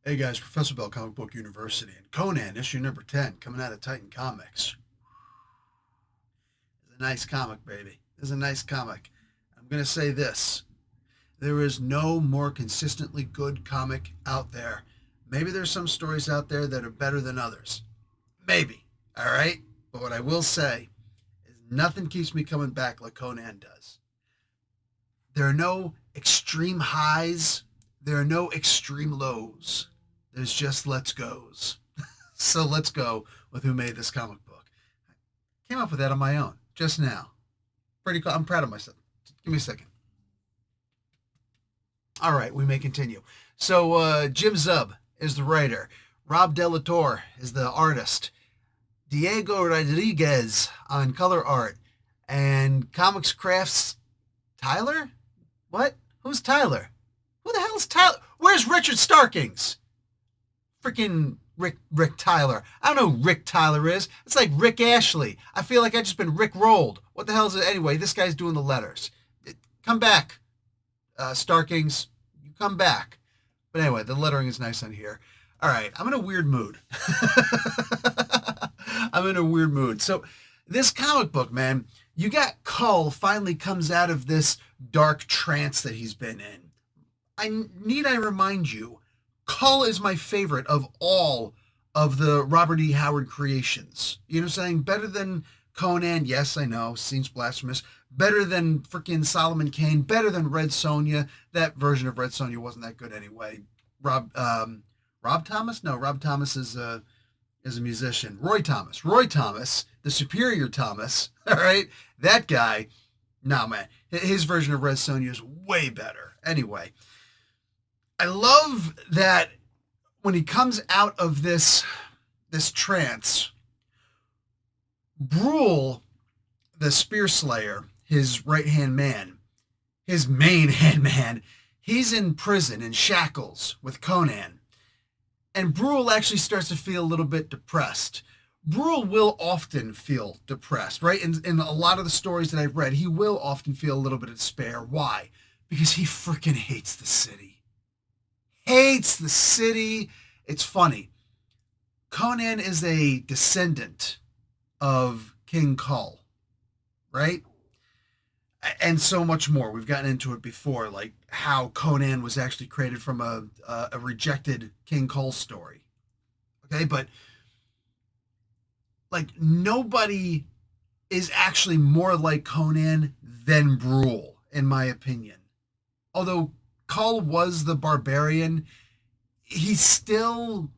Hey guys, Professor Bell, Comic Book University, and Conan, issue number 10, coming out of Titan Comics. It's a nice comic, baby. It's a nice comic. I'm going to say this. There is no more consistently good comic out there. Maybe there's some stories out there that are better than others. Maybe. All right? But what I will say is nothing keeps me coming back like Conan does. There are no extreme highs. There are no extreme lows. There's just let's goes. So let's go with who made this comic book. I came up with that on my own just now. Pretty cool. I'm proud of myself. Give me a second. All right, we may continue. So Jim Zub is the writer. Rob Delatorre is the artist. Diego Rodriguez on color art. And Comics Crafts Tyler? What? Who's Tyler? Who the hell is Tyler? Where's Richard Starkings? Freaking Rick Tyler. I don't know who Rick Tyler is. It's like Rick Ashley. I feel like I just been Rick rolled. What the hell is it? Anyway, this guy's doing the letters. Come back, Starkings. You come back. But anyway, the lettering is nice on here. All right, I'm in a weird mood. I'm in a weird mood. So this comic book, man, you got Cull finally comes out of this dark trance that he's been in. I remind you, Cull is my favorite of all of the Robert E. Howard creations. You know what I'm saying? Better than Conan, yes, I know, seems blasphemous. Better than freaking Solomon Kane. Better than Red Sonja. That version of Red Sonja wasn't that good anyway. Rob Thomas? No, Rob Thomas is a musician. Roy Thomas, the superior Thomas. All right, that guy. No, man, his version of Red Sonja is way better. Anyway, I love that when he comes out of this trance, Brule, the Spear Slayer, his right-hand man, his main-hand man, he's in prison in shackles with Conan. And Brule actually starts to feel a little bit depressed. Brule will often feel depressed, right? In a lot of the stories that I've read, he will often feel a little bit of despair. Why? Because he freaking hates the city. Hates the city. It's funny. Conan is a descendant of King Kull, right? And so much more. We've gotten into it before, like how Conan was actually created from a rejected King Kull story. Okay, but like nobody is actually more like Conan than Brule, in my opinion. Although Kull was the barbarian, he's still,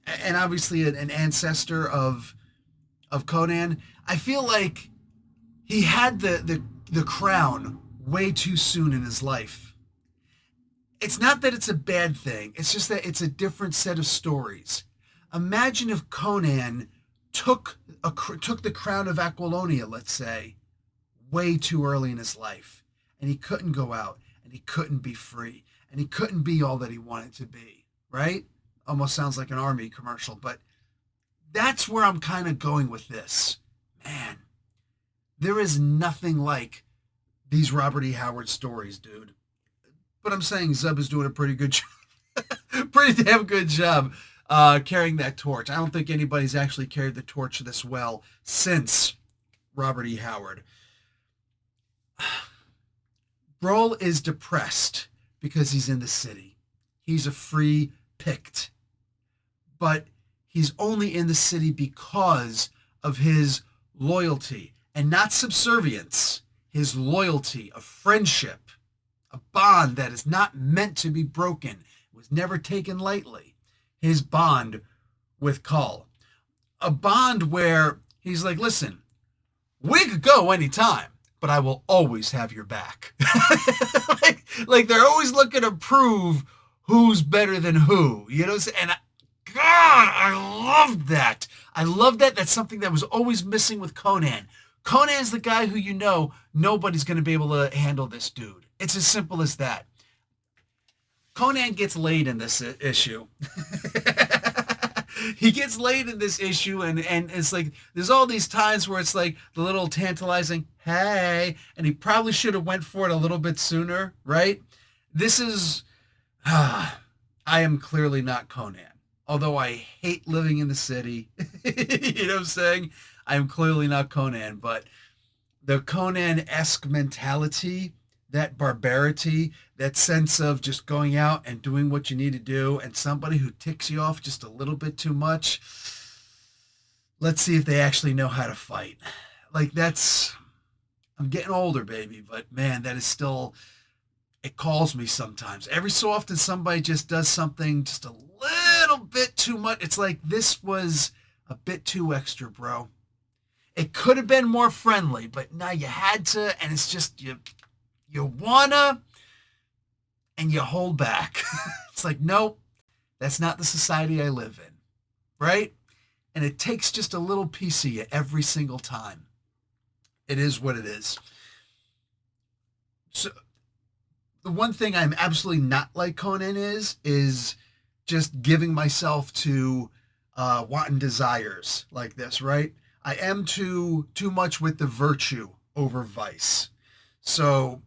and obviously an ancestor of Conan. I feel like he had the crown way too soon in his life. It's not that it's a bad thing. It's just that it's a different set of stories. Imagine if Conan took the crown of Aquilonia, let's say, way too early in his life, and he couldn't go out, and he couldn't be free, and he couldn't be all that he wanted to be, right? Almost sounds like an army commercial, but that's where I'm kind of going with this. Man, there is nothing like these Robert E. Howard stories, dude. But I'm saying Zub is doing a pretty good job, pretty damn good job carrying that torch. I don't think anybody's actually carried the torch this well since Robert E. Howard. Brole is depressed because he's in the city. He's a free picked. But he's only in the city because of his loyalty and not subservience. His loyalty, a friendship, a bond that is not meant to be broken. It was never taken lightly. His bond with Kull. A bond where he's like, listen, we could go anytime, but I will always have your back. like they're always looking to prove who's better than who. You know what I'm saying? And God, I loved that. I love that. That's something that was always missing with Conan. Conan's the guy who you know nobody's going to be able to handle this dude. It's as simple as that. Conan gets laid in this issue. He gets laid in this issue, and it's like there's all these times where it's like the little tantalizing, hey, and he probably should have went for it a little bit sooner, right? This is, I am clearly not Conan. Although I hate living in the city, you know what I'm saying? I am clearly not Conan, but the Conan-esque mentality, that barbarity, that sense of just going out and doing what you need to do, and somebody who ticks you off just a little bit too much, let's see if they actually know how to fight. Like that's, I'm getting older, baby, but man, that is still, it calls me sometimes. Every so often, somebody just does something just a little bit too much. It's like this was a bit too extra, bro. It could have been more friendly, but now you had to, and it's just you wanna and you hold back. It's like, nope, that's not the society I live in, right? And it takes just a little piece of you every single time. It is what it is. So the one thing I'm absolutely not like Conan is just giving myself to wanton desires like this, right? I am too much with the virtue over vice. So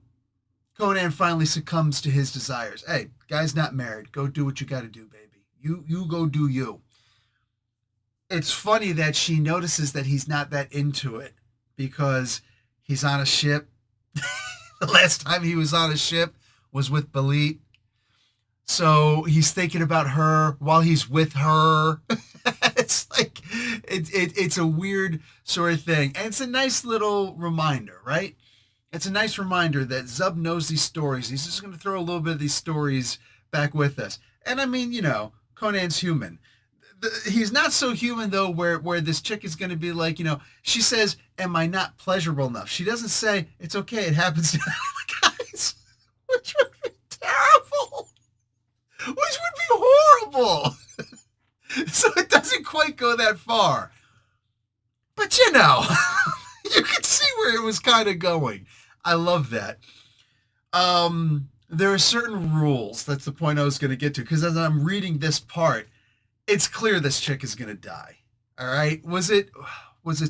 Conan finally succumbs to his desires. Hey, guy's not married. Go do what you got to do, baby. You go do you. It's funny that she notices that he's not that into it because he's on a ship. The last time he was on a ship was with Belit. So he's thinking about her while he's with her. It's like it's a weird sort of thing. And it's a nice little reminder, right? It's a nice reminder that Zub knows these stories. He's just going to throw a little bit of these stories back with us. And I mean, Conan's human. He's not so human though where this chick is going to be like, she says, am I not pleasurable enough? She doesn't say, it's okay, it happens to guys, which would be terrible, which would be horrible. So it doesn't quite go that far. But you can see where it was kind of going. I love that. There are certain rules. That's the point I was going to get to. Because as I'm reading this part, it's clear this chick is going to die. All right. Was it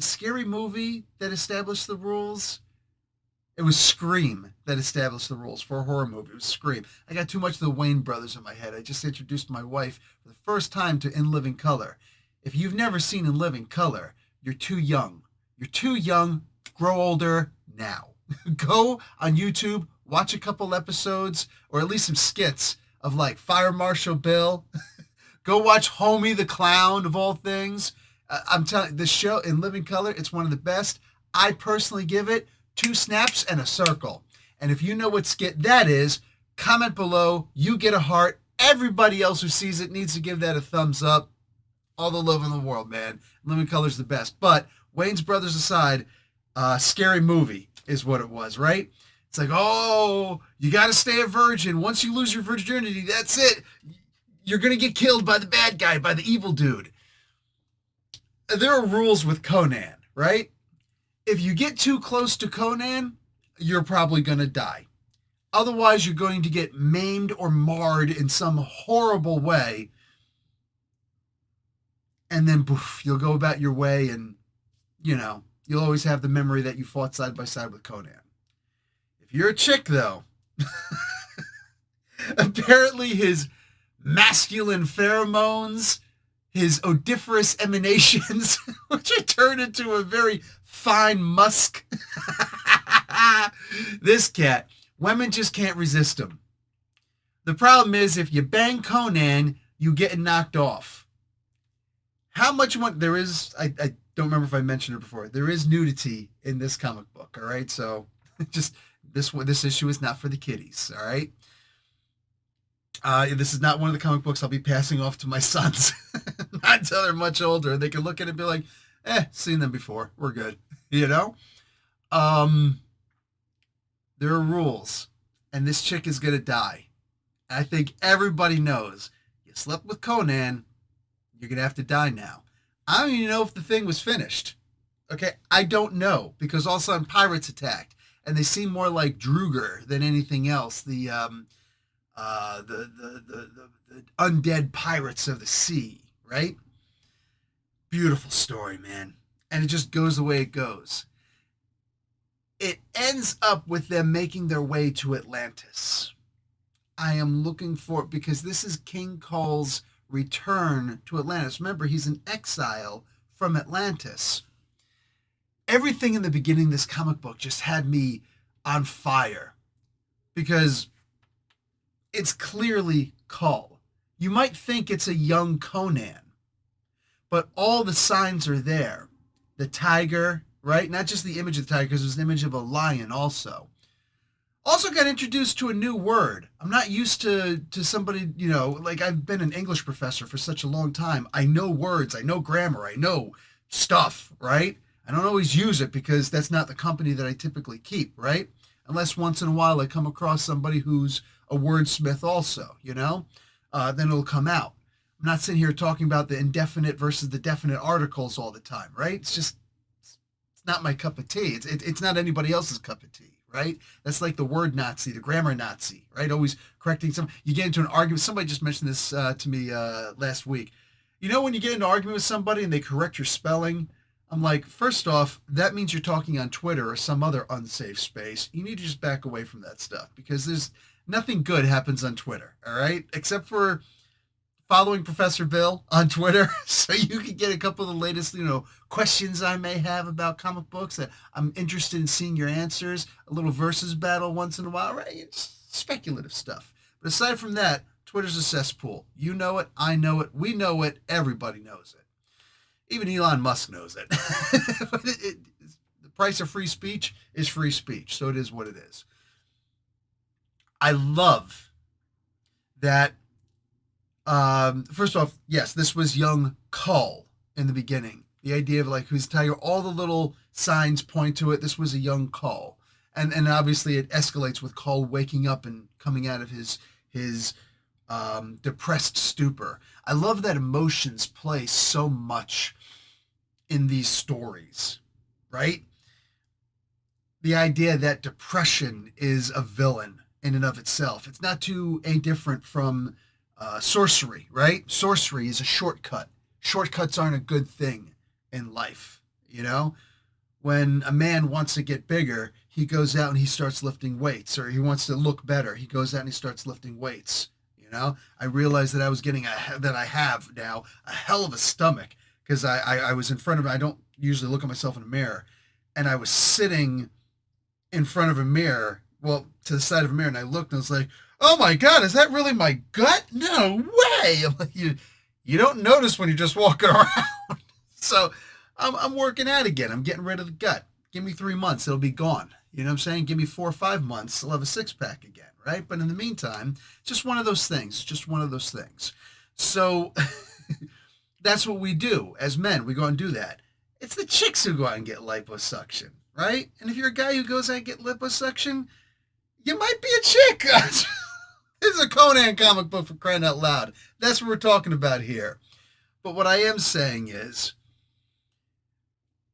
Scary Movie that established the rules? It was Scream that established the rules for a horror movie. It was Scream. I got too much of the Wayne brothers in my head. I just introduced my wife for the first time to In Living Color. If you've never seen In Living Color, you're too young. You're too young. Grow older now. Go on YouTube, watch a couple episodes, or at least some skits of like Fire Marshal Bill. Go watch Homie the Clown, of all things. I'm telling you, this show, In Living Color, it's one of the best. I personally give it 2 snaps and a circle. And if you know what skit that is, comment below. You get a heart. Everybody else who sees it needs to give that a thumbs up. All the love in the world, man. Living Color's the best. But Wayne's brothers aside, Scary Movie is what it was, right? It's like, oh, you got to stay a virgin. Once you lose your virginity, that's it. You're going to get killed by the bad guy, by the evil dude. There are rules with Conan, right? If you get too close to Conan, you're probably going to die. Otherwise, you're going to get maimed or marred in some horrible way. And then poof, you'll go about your way and, you'll always have the memory that you fought side by side with Conan. If you're a chick, though, apparently his masculine pheromones, his odoriferous emanations, which are turned into a very fine musk. This cat, women just can't resist him. The problem is if you bang Conan, you get knocked off. How much there is, I don't remember if I mentioned it before, there is nudity in this comic book, all right? So just this issue is not for the kiddies, all right? This is not one of the comic books I'll be passing off to my sons. Not until they're much older. They can look at it and be like, seen them before. We're good. There are rules. And this chick is going to die. And I think everybody knows you slept with Conan, you're going to have to die now. I don't even know if the thing was finished. Okay, I don't know. Because all of a sudden pirates attacked. And they seem more like Druger than anything else. The undead pirates of the sea, right? Beautiful story, man. And it just goes the way it goes. It ends up with them making their way to Atlantis. I am looking for, because this is King Cole's return to Atlantis. Remember, he's in exile from Atlantis. Everything in the beginning of this comic book just had me on fire because it's clearly Cole. You might think it's a young Conan, but all the signs are there. The tiger, right? Not just the image of the tiger, because there's an image of a lion also. Also got introduced to a new word. I'm not used to somebody, like I've been an English professor for such a long time. I know words, I know grammar, I know stuff, right? I don't always use it because that's not the company that I typically keep, right? Unless once in a while I come across somebody who's a wordsmith also, then it'll come out. I'm not sitting here talking about the indefinite versus the definite articles all the time, right? It's not my cup of tea. It's not anybody else's cup of tea, right? That's like the word Nazi, the grammar Nazi, right? Always correcting some. You get into an argument. Somebody just mentioned this to me last week. When you get into an argument with somebody and they correct your spelling, I'm like, first off, that means you're talking on Twitter or some other unsafe space. You need to just back away from that stuff because there's nothing good happens on Twitter, all right? Except for following Professor Bill on Twitter so you can get a couple of the latest, questions I may have about comic books that I'm interested in seeing your answers, a little versus battle once in a while, right? It's speculative stuff. But aside from that, Twitter's a cesspool. You know it, I know it, we know it, everybody knows it. Even Elon Musk knows it. But the price of free speech is free speech, so it is what it is. I love that. First off, yes, this was young Cull in the beginning. The idea of like who's tiger, all the little signs point to it. This was a young Cull, and obviously it escalates with Cull waking up and coming out of his depressed stupor. I love that emotions play so much in these stories, right? The idea that depression is a villain in and of itself. It's not too different from sorcery, right? Sorcery is a shortcut. Shortcuts aren't a good thing in life, When a man wants to get bigger, he goes out and he starts lifting weights, or he wants to look better. He goes out and he starts lifting weights. I realized that I have now a hell of a stomach because I was in front of, I don't usually look at myself in a mirror, and I was sitting in front of a mirror, well, to the side of a mirror, and I looked and I was like, oh my God, is that really my gut? No way. I'm like, you don't notice when you're just walking around. So I'm working out again. I'm getting rid of the gut. Give me 3 months, it'll be gone. You know what I'm saying? Give me 4 or 5 months, I'll have a six pack again, right? But in the meantime, just one of those things, So that's what we do as men. We go and do that. It's the chicks who go out and get liposuction, right? And if you're a guy who goes out and get liposuction, you might be a chick. It's a Conan comic book, for crying out loud. That's what we're talking about here. But what I am saying is,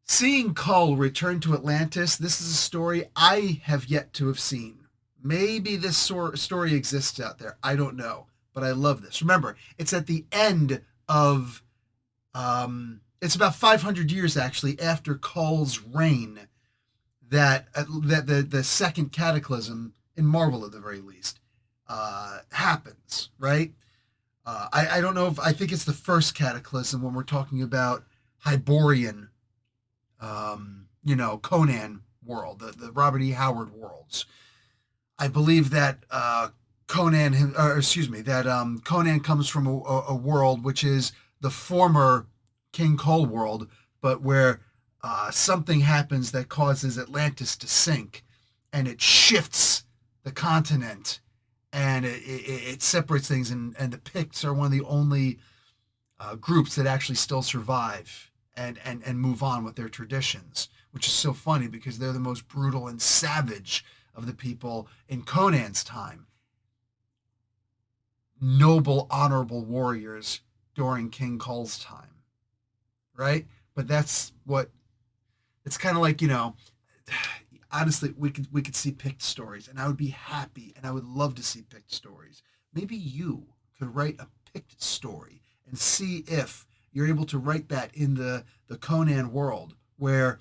seeing Cull return to Atlantis, this is a story I have yet to have seen. Maybe this story exists out there. I don't know. But I love this. Remember, it's at the end of, it's about 500 years actually after Cull's reign that the second cataclysm, in Marvel at the very least, happens, right? I don't know if, I think it's the first cataclysm when we're talking about Hyborian, Conan world, the Robert E. Howard worlds. I believe that Conan comes from a world which is the former King Cole world, but where something happens that causes Atlantis to sink, and it shifts the continent, and it separates things, and the Picts are one of the only groups that actually still survive and move on with their traditions, which is so funny because they're the most brutal and savage of the people in Conan's time. Noble, honorable warriors during King Cole's time, right? But that's what, it's kind of like, honestly, we could see Pict stories, and I would be happy, and I would love to see Pict stories. Maybe you could write a Pict story and see if you're able to write that in the Conan world, where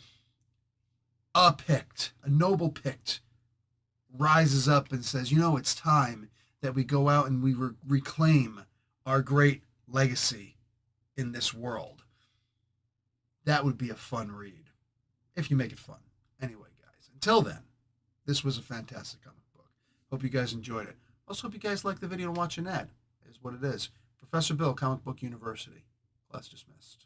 a Pict, a noble Pict, rises up and says, it's time that we go out and we reclaim our great legacy in this world. That would be a fun read, if you make it fun. Anyway, guys, until then, this was a fantastic comic book. Hope you guys enjoyed it. Also, hope you guys like the video and watch an ad. It is what it is. Professor Bill, Comic Book University. Class dismissed.